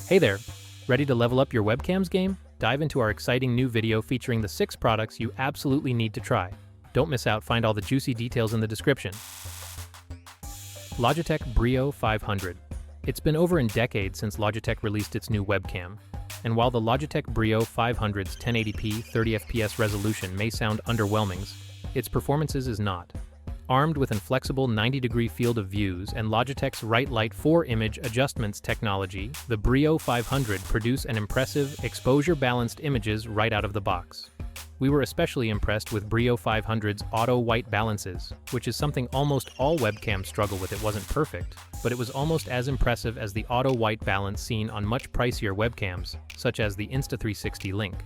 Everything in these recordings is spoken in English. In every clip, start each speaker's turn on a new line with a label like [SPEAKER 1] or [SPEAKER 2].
[SPEAKER 1] Hey there! Ready to level up your webcams game? Dive into our exciting new video featuring the 6 products you absolutely need to try. Don't miss out, find all the juicy details in the description. Logitech Brio 500. It's been over a decade since Logitech released its new webcam. And while the Logitech Brio 500's 1080p 30fps resolution may sound underwhelming, its performances is not. Armed with inflexible 90-degree field of views and Logitech's RightLight 4 image adjustments technology, the Brio 500 produce an impressive, exposure-balanced images right out of the box. We were especially impressed with Brio 500's auto white balances, which is something almost all webcams struggle with. It wasn't perfect, but it was almost as impressive as the auto white balance seen on much pricier webcams, such as the Insta360 Link.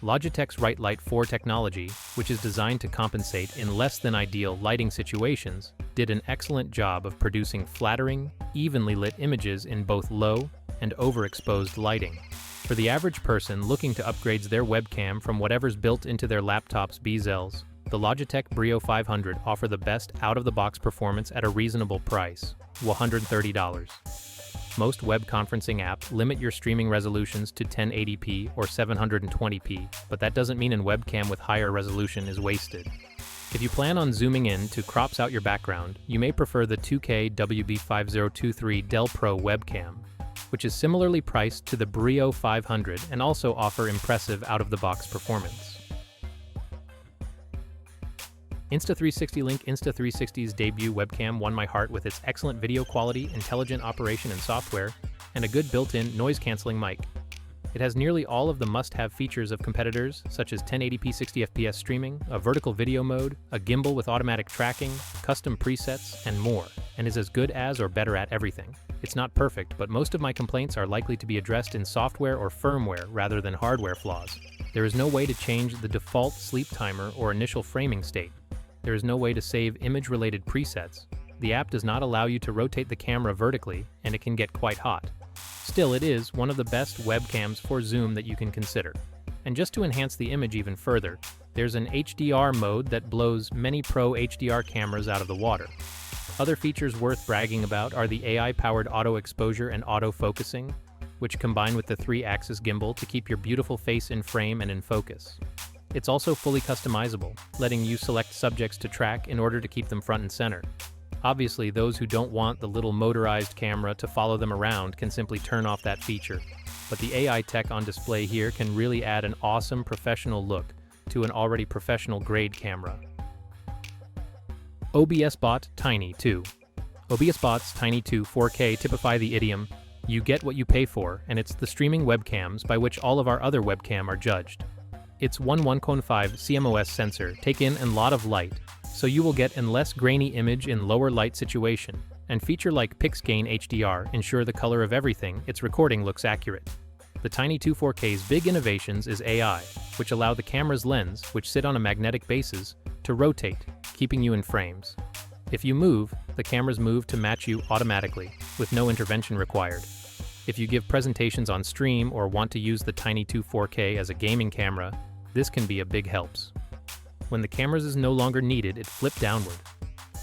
[SPEAKER 1] Logitech's RightLight 4 technology, which is designed to compensate in less than ideal lighting situations, did an excellent job of producing flattering, evenly lit images in both low and overexposed lighting. For the average person looking to upgrade their webcam from whatever's built into their laptop's bezels, the Logitech Brio 500 offer the best out-of-the-box performance at a reasonable price, $130. Most web conferencing apps limit your streaming resolutions to 1080p or 720p, but that doesn't mean a webcam with higher resolution is wasted. If you plan on zooming in to crops out your background, you may prefer the 2K WB5023 Dell Pro Webcam, which is similarly priced to the Brio 500 and also offer impressive out-of-the-box performance. Insta360 Link. Insta360's debut webcam won my heart with its excellent video quality, intelligent operation and software, and a good built-in noise-canceling mic. It has nearly all of the must-have features of competitors, such as 1080p 60fps streaming, a vertical video mode, a gimbal with automatic tracking, custom presets, and more, and is as good as or better at everything. It's not perfect, but most of my complaints are likely to be addressed in software or firmware rather than hardware flaws. There is no way to change the default sleep timer or initial framing state. There is no way to save image-related presets. The app does not allow you to rotate the camera vertically, and it can get quite hot. Still, it is one of the best webcams for zoom that you can consider. And just to enhance the image even further, there's an HDR mode that blows many pro HDR cameras out of the water. Other features worth bragging about are the AI-powered auto exposure and auto focusing, which combine with the 3-axis gimbal to keep your beautiful face in frame and in focus. It's also fully customizable, letting you select subjects to track in order to keep them front and center. Obviously, those who don't want the little motorized camera to follow them around can simply turn off that feature. But the AI tech on display here can really add an awesome professional look to an already professional-grade camera. OBSBOT Tiny 2. OBSBOT's Tiny 2 4K typify the idiom, "You get what you pay for," and it's the streaming webcams by which all of our other webcam are judged. Its 1.15 CMOS sensor take in a lot of light, so you will get a less grainy image in lower light situation, and feature like PixGain HDR ensure the color of everything its recording looks accurate. The Tiny 2 4K's big innovations is AI, which allow the camera's lens, which sit on a magnetic basis, to rotate, keeping you in frames. If you move, the cameras move to match you automatically, with no intervention required. If you give presentations on stream or want to use the Tiny 2 4K as a gaming camera, this can be a big helps. When the cameras is no longer needed, it flipped downward.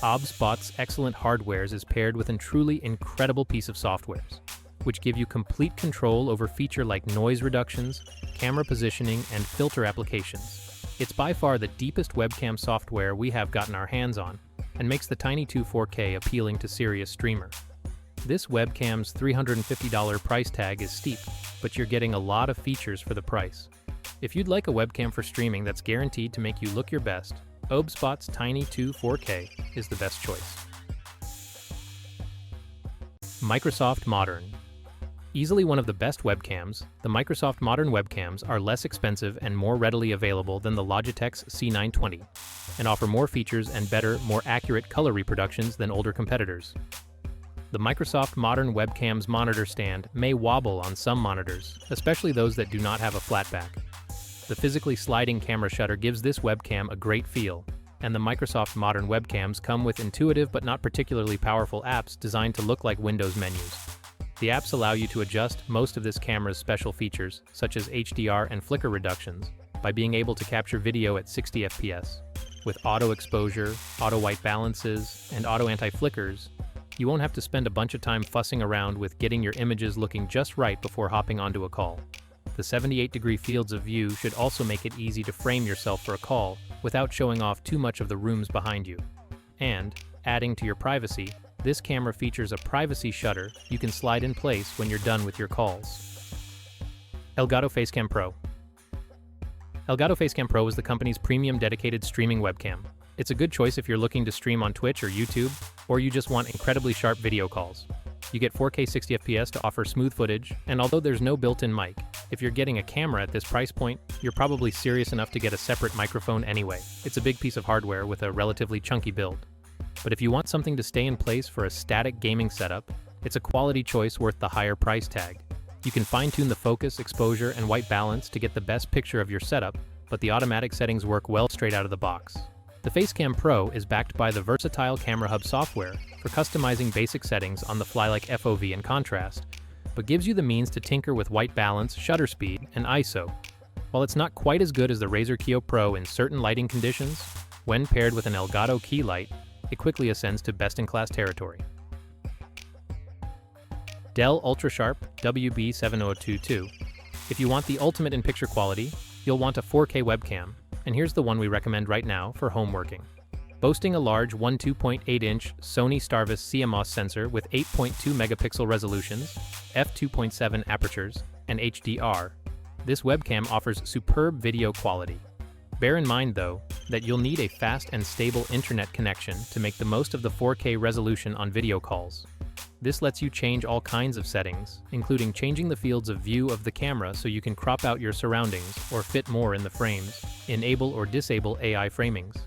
[SPEAKER 1] OBSBOT's excellent hardwares is paired with a truly incredible piece of softwares, which give you complete control over feature like noise reductions, camera positioning, and filter applications. It's by far the deepest webcam software we have gotten our hands on, and makes the Tiny 2 4K appealing to serious streamer. This webcam's $350 price tag is steep, but you're getting a lot of features for the price. If you'd like a webcam for streaming that's guaranteed to make you look your best, OBSBOT's Tiny 2 4K is the best choice. Microsoft Modern. Easily one of the best webcams, the Microsoft Modern webcams are less expensive and more readily available than the Logitech's C920, and offer more features and better, more accurate color reproductions than older competitors. The Microsoft Modern webcam's monitor stand may wobble on some monitors, especially those that do not have a flat back. The physically sliding camera shutter gives this webcam a great feel, and the Microsoft Modern webcams come with intuitive but not particularly powerful apps designed to look like Windows menus. The apps allow you to adjust most of this camera's special features, such as HDR and flicker reductions, by being able to capture video at 60 FPS. With auto exposure, auto white balances, and auto anti-flickers, You won't have to spend a bunch of time fussing around with getting your images looking just right before hopping onto a call. The 78-degree fields of view should also make it easy to frame yourself for a call without showing off too much of the rooms behind you. And, adding to your privacy, this camera features a privacy shutter you can slide in place when you're done with your calls. Elgato Facecam Pro. Elgato Facecam Pro is the company's premium dedicated streaming webcam. It's a good choice if you're looking to stream on Twitch or YouTube, or you just want incredibly sharp video calls. You get 4K 60 FPS to offer smooth footage, and although there's no built-in mic, if you're getting a camera at this price point, you're probably serious enough to get a separate microphone anyway. It's a big piece of hardware with a relatively chunky build. But if you want something to stay in place for a static gaming setup, it's a quality choice worth the higher price tag. You can fine-tune the focus, exposure, and white balance to get the best picture of your setup, but the automatic settings work well straight out of the box. The Facecam Pro is backed by the versatile Camera Hub software for customizing basic settings on the fly like FOV and contrast, but gives you the means to tinker with white balance, shutter speed, and ISO. While it's not quite as good as the Razer Kiyo Pro in certain lighting conditions, when paired with an Elgato key light, it quickly ascends to best-in-class territory. Dell UltraSharp WB5023. If you want the ultimate in picture quality, you'll want a 4K webcam, and here's the one we recommend right now for home working. Boasting a large 12.8-inch Sony Starvis CMOS sensor with 8.2 megapixel resolutions, f2.7 apertures, and HDR, this webcam offers superb video quality. Bear in mind, though, that you'll need a fast and stable internet connection to make the most of the 4K resolution on video calls. This lets you change all kinds of settings, including changing the fields of view of the camera so you can crop out your surroundings or fit more in the frames, enable or disable AI framings,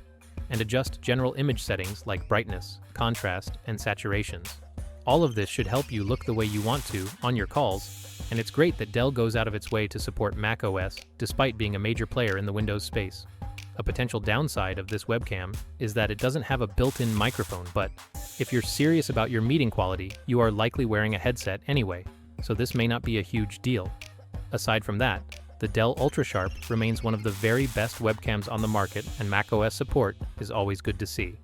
[SPEAKER 1] and adjust general image settings like brightness, contrast, and saturations. All of this should help you look the way you want to on your calls, and it's great that Dell goes out of its way to support macOS despite being a major player in the Windows space. A potential downside of this webcam is that it doesn't have a built-in microphone, but if you're serious about your meeting quality, you are likely wearing a headset anyway, so this may not be a huge deal. Aside from that, the Dell UltraSharp remains one of the very best webcams on the market, and macOS support is always good to see.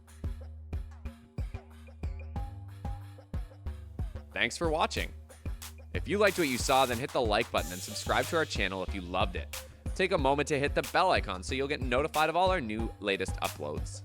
[SPEAKER 2] Thanks for watching. If you liked what you saw, then hit the like button and subscribe to our channel if you loved it. Take a moment to hit the bell icon so you'll get notified of all our new latest uploads.